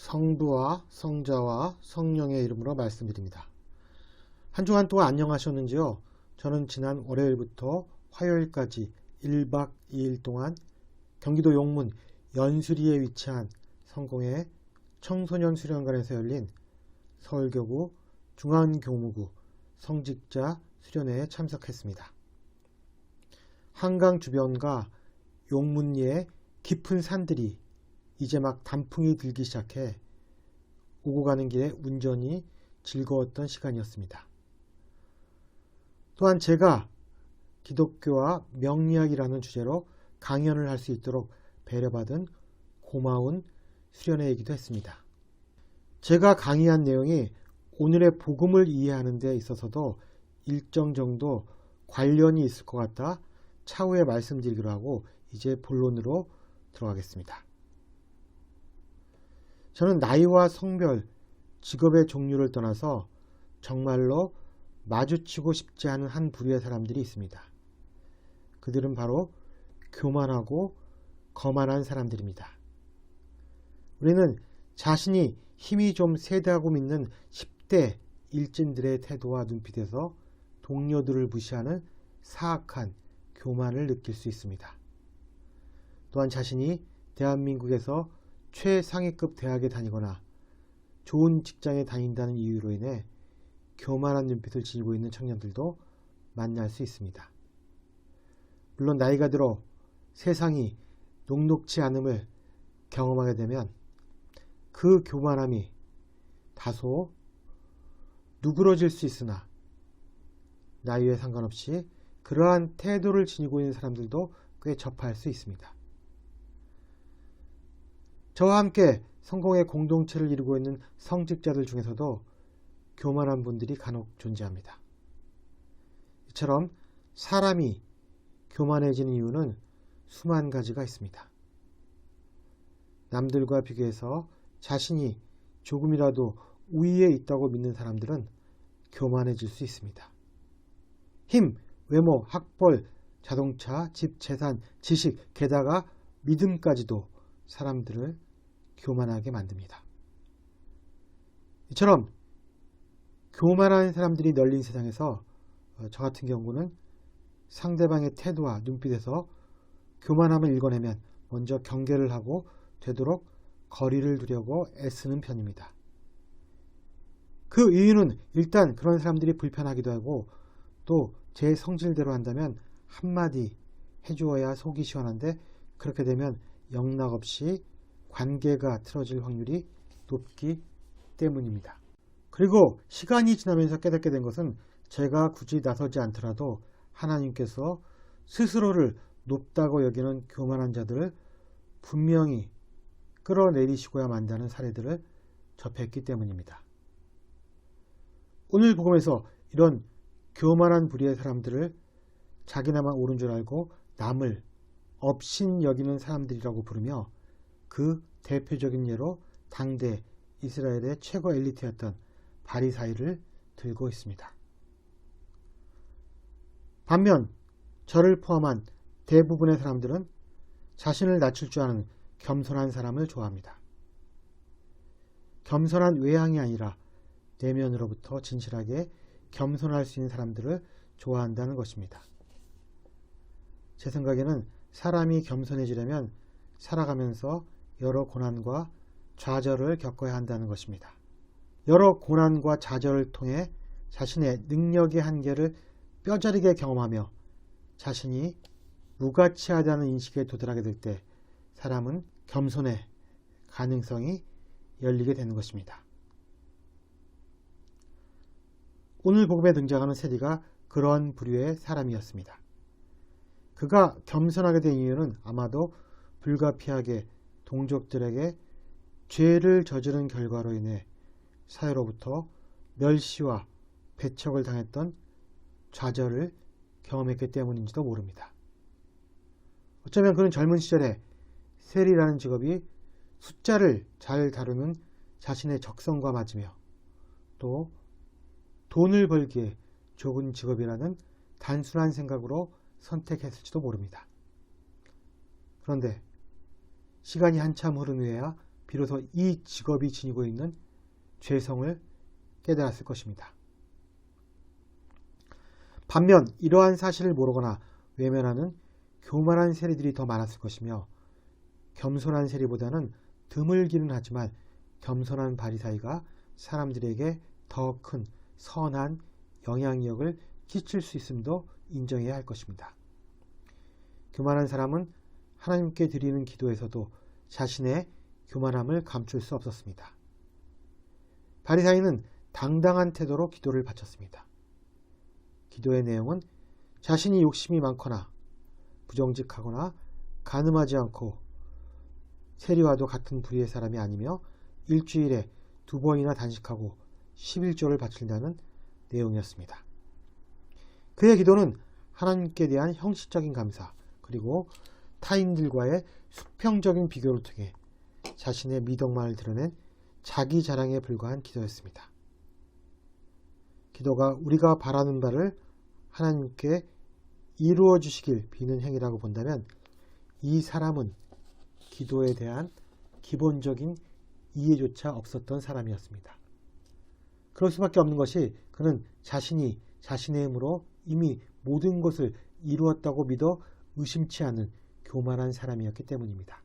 성부와 성자와 성령의 이름으로 말씀드립니다. 한 주간 동안 안녕하셨는지요? 저는 지난 월요일부터 화요일까지 1박 2일 동안 경기도 용문 연수리에 위치한 성공회 청소년 수련관에서 열린 서울교구 중앙교무구 성직자 수련회에 참석했습니다. 한강 주변과 용문리의 깊은 산들이 이제 막 단풍이 들기 시작해 오고 가는 길에 운전이 즐거웠던 시간이었습니다. 또한 제가 기독교와 명리학이라는 주제로 강연을 할 수 있도록 배려받은 고마운 수련회이기도 했습니다. 제가 강의한 내용이 오늘의 복음을 이해하는 데 있어서도 일정 정도 관련이 있을 것 같다 차후에 말씀드리기로 하고 이제 본론으로 들어가겠습니다. 저는 나이와 성별, 직업의 종류를 떠나서 정말로 마주치고 싶지 않은 한 부류의 사람들이 있습니다. 그들은 바로 교만하고 거만한 사람들입니다. 우리는 자신이 힘이 좀 세다고 믿는 10대 일진들의 태도와 눈빛에서 동료들을 무시하는 사악한 교만을 느낄 수 있습니다. 또한 자신이 대한민국에서 최상위급 대학에 다니거나 좋은 직장에 다닌다는 이유로 인해 교만한 눈빛을 지니고 있는 청년들도 만날 수 있습니다. 물론 나이가 들어 세상이 녹록지 않음을 경험하게 되면 그 교만함이 다소 누그러질 수 있으나 나이에 상관없이 그러한 태도를 지니고 있는 사람들도 꽤 접할 수 있습니다. 저와 함께 성공의 공동체를 이루고 있는 성직자들 중에서도 교만한 분들이 간혹 존재합니다. 이처럼 사람이 교만해지는 이유는 수만 가지가 있습니다. 남들과 비교해서 자신이 조금이라도 우위에 있다고 믿는 사람들은 교만해질 수 있습니다. 힘, 외모, 학벌, 자동차, 집, 재산, 지식, 게다가 믿음까지도 사람들을 교만하게 만듭니다. 이처럼 교만한 사람들이 널린 세상에서 저 같은 경우는 상대방의 태도와 눈빛에서 교만함을 읽어내면 먼저 경계를 하고 되도록 거리를 두려고 애쓰는 편입니다. 그 이유는 일단 그런 사람들이 불편하기도 하고 또 제 성질대로 한다면 한마디 해주어야 속이 시원한데 그렇게 되면 영락없이 관계가 틀어질 확률이 높기 때문입니다. 그리고 시간이 지나면서 깨닫게 된 것은 제가 굳이 나서지 않더라도 하나님께서 스스로를 높다고 여기는 교만한 자들을 분명히 끌어내리시고야 만다는 사례들을 접했기 때문입니다. 오늘 복음에서 이런 교만한 부류의 사람들을 자기나마 옳은 줄 알고 남을 업신 여기는 사람들이라고 부르며 그 대표적인 예로 당대 이스라엘의 최고 엘리트였던 바리사이를 들고 있습니다. 반면 저를 포함한 대부분의 사람들은 자신을 낮출 줄 아는 겸손한 사람을 좋아합니다. 겸손한 외향이 아니라 내면으로부터 진실하게 겸손할 수 있는 사람들을 좋아한다는 것입니다. 제 생각에는 사람이 겸손해지려면 살아가면서 여러 고난과 좌절을 겪어야 한다는 것입니다. 여러 고난과 좌절을 통해 자신의 능력의 한계를 뼈저리게 경험하며 자신이 무가치하다는 인식에 도달하게 될 때 사람은 겸손의 가능성이 열리게 되는 것입니다. 오늘 복음에 등장하는 세리가 그러한 부류의 사람이었습니다. 그가 겸손하게 된 이유는 아마도 불가피하게 동족들에게 죄를 저지른 결과로 인해 사회로부터 멸시와 배척을 당했던 좌절을 경험했기 때문인지도 모릅니다. 어쩌면 그는 젊은 시절에 세리라는 직업이 숫자를 잘 다루는 자신의 적성과 맞으며 또 돈을 벌기에 좋은 직업이라는 단순한 생각으로 선택했을지도 모릅니다. 그런데 시간이 한참 흐른 후에야 비로소 이 직업이 지니고 있는 죄성을 깨달았을 것입니다. 반면 이러한 사실을 모르거나 외면하는 교만한 세리들이 더 많았을 것이며 겸손한 세리보다는 드물기는 하지만 겸손한 바리사이가 사람들에게 더 큰 선한 영향력을 끼칠 수 있음도 인정해야 할 것입니다. 교만한 사람은 하나님께 드리는 기도에서도 자신의 교만함을 감출 수 없었습니다. 바리사이는 당당한 태도로 기도를 바쳤습니다. 기도의 내용은 자신이 욕심이 많거나 부정직하거나 간음하지 않고 세리와도 같은 부류의 사람이 아니며 일주일에 2번이나 단식하고 11조를 바친다는 내용이었습니다. 그의 기도는 하나님께 대한 형식적인 감사 그리고 타인들과의 수평적인 비교를 통해 자신의 미덕만을 드러낸 자기 자랑에 불과한 기도였습니다. 기도가 우리가 바라는 바를 하나님께 이루어 주시길 비는 행위라고 본다면 이 사람은 기도에 대한 기본적인 이해조차 없었던 사람이었습니다. 그럴 수밖에 없는 것이 그는 자신이 자신의 힘으로 이미 모든 것을 이루었다고 믿어 의심치 않은 교만한 사람이었기 때문입니다.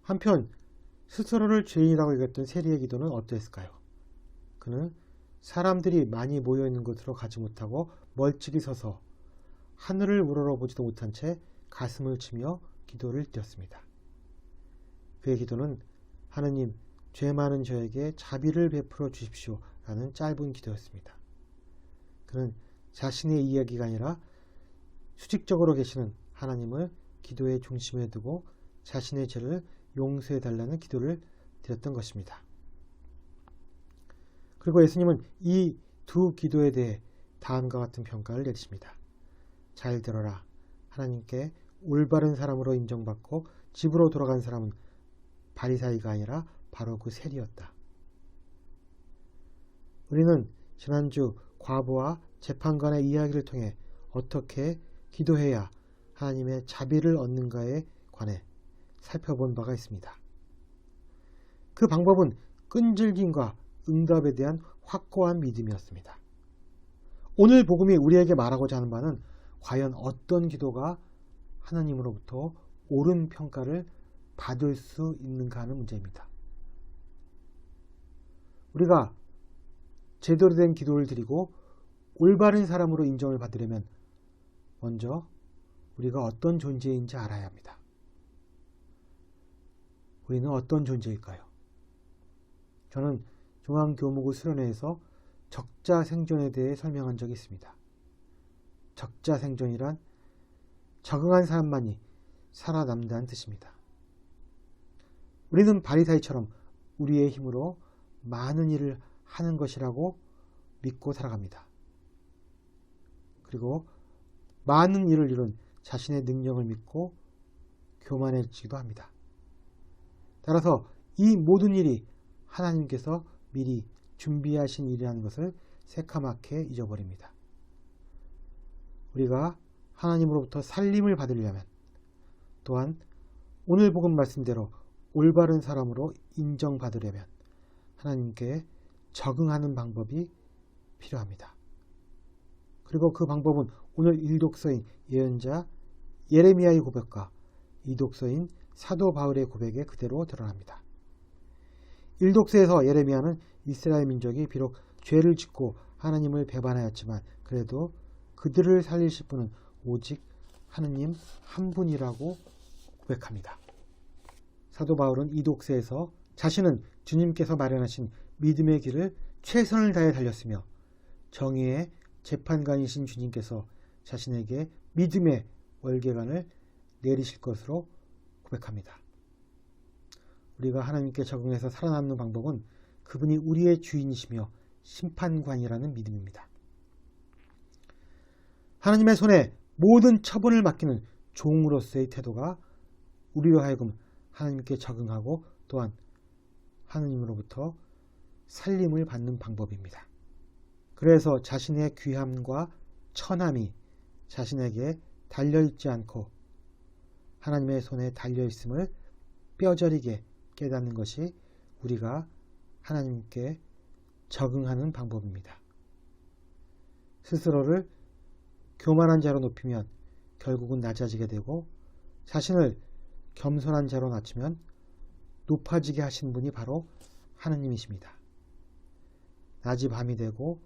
한편 스스로를 죄인이라고 여겼던 세리의 기도는 어떠했을까요? 그는 사람들이 많이 모여있는 곳으로 가지 못하고 멀찍이 서서 하늘을 우러러보지도 못한 채 가슴을 치며 기도를 드렸습니다. 그의 기도는 하느님, 죄 많은 저에게 자비를 베풀어 주십시오 라는 짧은 기도였습니다. 그는 자신의 이야기가 아니라 수직적으로 계시는 하나님을 기도의 중심에 두고 자신의 죄를 용서해 달라는 기도를 드렸던 것입니다. 그리고 예수님은 이 두 기도에 대해 다음과 같은 평가를 내리십니다. 잘 들어라. 하나님께 올바른 사람으로 인정받고 집으로 돌아간 사람은 바리사이가 아니라 바로 그 세리였다. 우리는 지난주 과부와 재판관의 이야기를 통해 어떻게 기도해야 하나님의 자비를 얻는가에 관해 살펴본 바가 있습니다. 그 방법은 끈질김과 응답에 대한 확고한 믿음이었습니다. 오늘 복음이 우리에게 말하고자 하는 바는 과연 어떤 기도가 하나님으로부터 옳은 평가를 받을 수 있는가 하는 문제입니다. 우리가 제대로 된 기도를 드리고 올바른 사람으로 인정을 받으려면 먼저 우리가 어떤 존재인지 알아야 합니다. 우리는 어떤 존재일까요? 저는 중앙교무구 수련회에서 적자생존에 대해 설명한 적이 있습니다. 적자생존이란 적응한 사람만이 살아남는다는 뜻입니다. 우리는 바리사이처럼 우리의 힘으로 많은 일을 하는 것이라고 믿고 살아갑니다. 그리고 많은 일을 이룬 자신의 능력을 믿고 교만해지기도 합니다. 따라서 이 모든 일이 하나님께서 미리 준비하신 일이라는 것을 새카맣게 잊어버립니다. 우리가 하나님으로부터 살림을 받으려면 또한 오늘 복음 말씀대로 올바른 사람으로 인정받으려면 하나님께 적응하는 방법이 필요합니다. 그리고 그 방법은 오늘 일독서인 예언자 예레미야의 고백과 이독서인 사도 바울의 고백에 그대로 드러납니다. 일독서에서 예레미야는 이스라엘 민족이 비록 죄를 짓고 하나님을 배반하였지만 그래도 그들을 살리실 분은 오직 하느님 한 분이라고 고백합니다. 사도 바울은 이독서에서 자신은 주님께서 마련하신 믿음의 길을 최선을 다해 달렸으며 정의의 재판관이신 주님께서 자신에게 믿음의 월계관을 내리실 것으로 고백합니다. 우리가 하나님께 적응해서 살아남는 방법은 그분이 우리의 주인이시며 심판관이라는 믿음입니다. 하나님의 손에 모든 처분을 맡기는 종으로서의 태도가 우리로 하여금 하나님께 적응하고 또한 하나님으로부터 살림을 받는 방법입니다. 그래서 자신의 귀함과 천함이 자신에게 달려있지 않고 하나님의 손에 달려있음을 뼈저리게 깨닫는 것이 우리가 하나님께 적응하는 방법입니다. 스스로를 교만한 자로 높이면 결국은 낮아지게 되고, 자신을 겸손한 자로 낮추면 높아지게 하신 분이 바로 하느님이십니다. 낮이 밤이 되고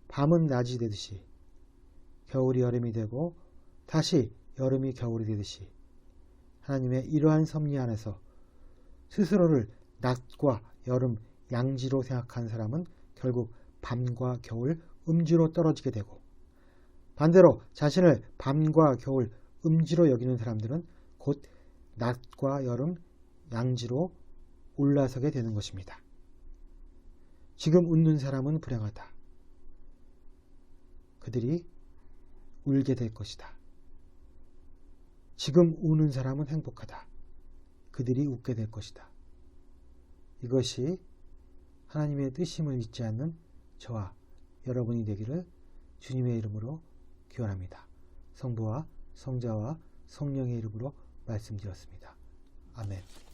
밤은 낮이 되듯이, 겨울이 여름이 되고 다시 여름이 겨울이 되듯이, 하나님의 이러한 섭리 안에서 스스로를 낮과 여름 양지로 생각하는 사람은 결국 밤과 겨울 음지로 떨어지게 되고, 반대로 자신을 밤과 겨울 음지로 여기는 사람들은 곧 낮과 여름 양지로 올라서게 되는 것입니다. 지금 웃는 사람은 불행하다. 그들이 울게 될 것이다. 지금 우는 사람은 행복하다. 그들이 웃게 될 것이다. 이것이 하나님의 뜻임을 잊지 않는 저와 여러분이 되기를 주님의 이름으로 기원합니다. 성부와 성자와 성령의 이름으로 말씀드렸습니다. 아멘.